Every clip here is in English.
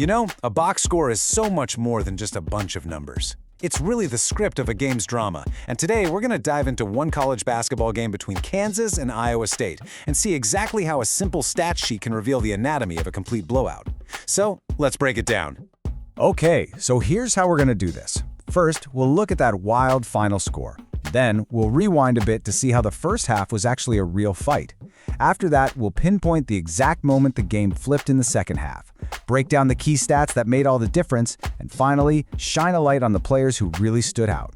You know, a box score is so much more than just a bunch of numbers. It's really the script of a game's drama, and today we're going to dive into one college basketball game between Kansas and Iowa State and see exactly how a simple stat sheet can reveal the anatomy of a complete blowout. So, let's break it down. Okay, so here's how we're going to do this. First, we'll look at that wild final score. Then, we'll rewind a bit to see how the first half was actually a real fight. After that, we'll pinpoint the exact moment the game flipped in the second half, break down the key stats that made all the difference, and finally, shine a light on the players who really stood out.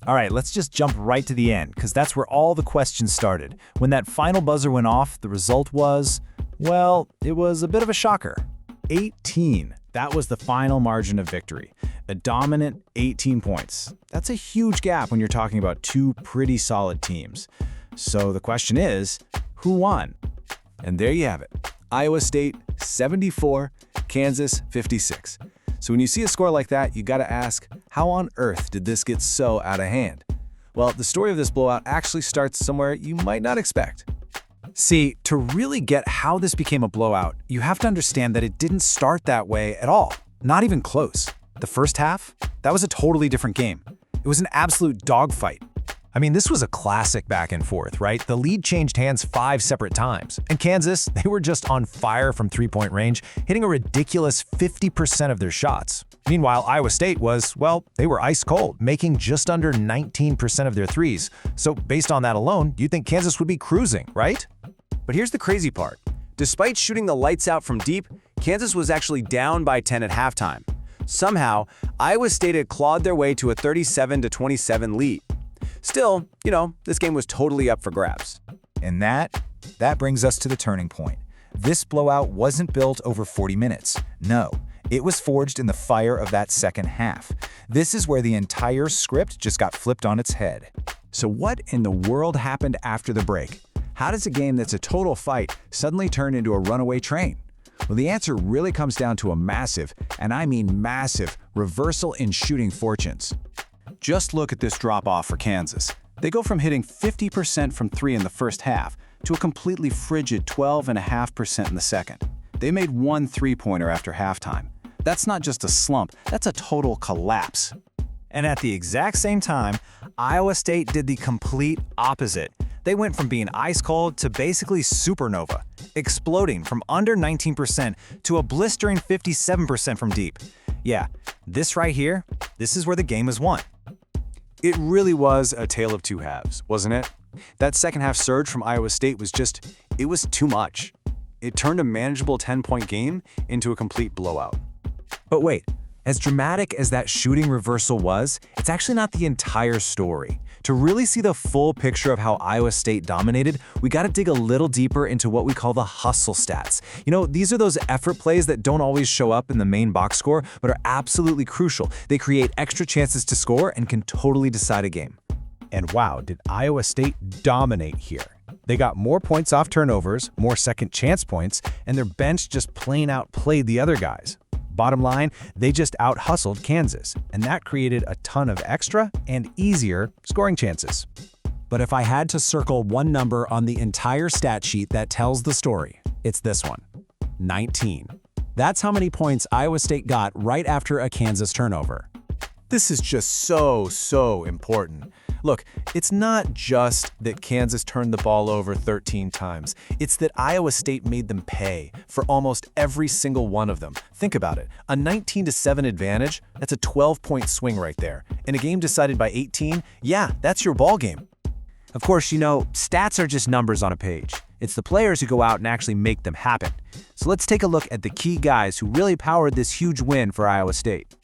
All right, let's just jump right to the end, because that's where all the questions started. When that final buzzer went off, the result was, well, it was a bit of a shocker. 18. That was the final margin of victory. A dominant 18 points. That's a huge gap when you're talking about two pretty solid teams. So the question is, who won? And there you have it. Iowa State 74, Kansas 56. So when you see a score like that, you gotta ask, how on earth did this get so out of hand? Well, the story of this blowout actually starts somewhere you might not expect. See, to really get how this became a blowout, you have to understand that it didn't start that way at all. Not even close. The first half, that was a totally different game. It was an absolute dogfight. I mean, this was a classic back and forth, right? The lead changed hands 5 separate times. And Kansas, they were just on fire from three-point range, hitting a ridiculous 50% of their shots. Meanwhile, Iowa State was, well, they were ice cold, making just under 19% of their threes. So based on that alone, you'd think Kansas would be cruising, right? But here's the crazy part. Despite shooting the lights out from deep, Kansas was actually down by 10 at halftime. Somehow, Iowa State had clawed their way to a 37-27 lead. Still, this game was totally up for grabs. And that brings us to the turning point. This blowout wasn't built over 40 minutes. No, it was forged in the fire of that second half. This is where the entire script just got flipped on its head. So what in the world happened after the break? How does a game that's a total fight suddenly turn into a runaway train? Well, the answer really comes down to a massive, and I mean massive, reversal in shooting fortunes. Just look at this drop-off for Kansas. They go from hitting 50% from three in the first half to a completely frigid 12.5% in the second. They made one three-pointer after halftime. That's not just a slump, that's a total collapse. And at the exact same time, Iowa State did the complete opposite. They went from being ice cold to basically supernova, exploding from under 19% to a blistering 57% from deep. Yeah, this right here, this is where the game is won. It really was a tale of two halves, wasn't it? That second half surge from Iowa State was it was too much. It turned a manageable 10-point game into a complete blowout. But wait, as dramatic as that shooting reversal was, it's actually not the entire story. To really see the full picture of how Iowa State dominated, we gotta dig a little deeper into what we call the hustle stats. These are those effort plays that don't always show up in the main box score, but are absolutely crucial. They create extra chances to score and can totally decide a game. And wow, did Iowa State dominate here. They got more points off turnovers, more second chance points, and their bench just plain out played the other guys. Bottom line, they just out-hustled Kansas, and that created a ton of extra and easier scoring chances. But if I had to circle one number on the entire stat sheet that tells the story, it's this one: 19. That's how many points Iowa State got right after a Kansas turnover. This is just so important. Look, it's not just that Kansas turned the ball over 13 times. It's that Iowa State made them pay for almost every single one of them. Think about it. A 19-7 advantage, that's a 12-point swing right there. In a game decided by 18, yeah, that's your ball game. Of course, stats are just numbers on a page. It's the players who go out and actually make them happen. So let's take a look at the key guys who really powered this huge win for Iowa State.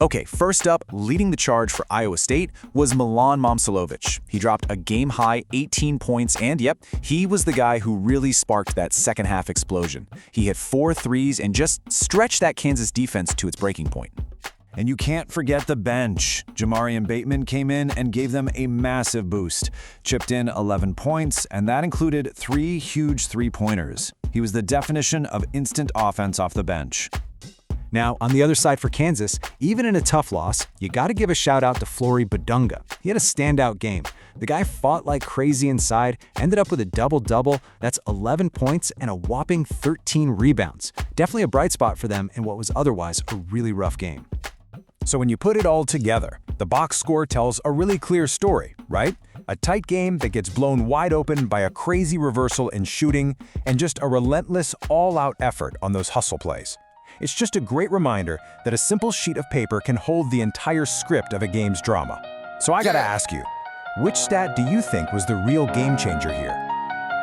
Okay, first up, leading the charge for Iowa State was Milan Momcilovic. He dropped a game-high 18 points, and yep, he was the guy who really sparked that second-half explosion. He hit 4 threes and just stretched that Kansas defense to its breaking point. And you can't forget the bench. Jamarian Bateman came in and gave them a massive boost. Chipped in 11 points, and that included 3 huge three-pointers. He was the definition of instant offense off the bench. Now, on the other side for Kansas, even in a tough loss, you gotta give a shout out to Flory Bidunga. He had a standout game. The guy fought like crazy inside, ended up with a double-double. That's 11 points and a whopping 13 rebounds. Definitely a bright spot for them in what was otherwise a really rough game. So when you put it all together, the box score tells a really clear story, right? A tight game that gets blown wide open by a crazy reversal in shooting and just a relentless, all-out effort on those hustle plays. It's just a great reminder that a simple sheet of paper can hold the entire script of a game's drama. So I gotta ask you, which stat do you think was the real game changer here?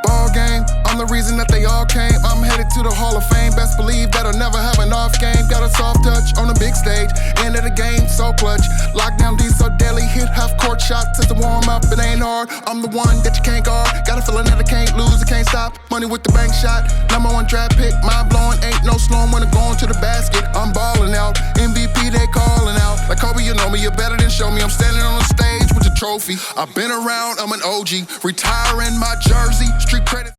Ball game, I'm the reason that they all came. I'm headed to the Hall of Fame. Best believe that I'll never have an off game. Got a soft touch on the big stage. End of the game, so clutch. Lockdown D so deadly. Hit half court shots as the warm up. It ain't hard. I'm the one that you can't guard. Got a feeling that I can't lose, I can't stop. Money with the bank shot. #1 draft pick. Mind blowing, ain't no slowing when I'm going to the basket. I'm balling out. MVP they calling out. Like Kobe, you know me, you're better than show me. I'm standing on the stage with the trophy. I've been around, I'm an OG. Retiring my jersey. Street credit.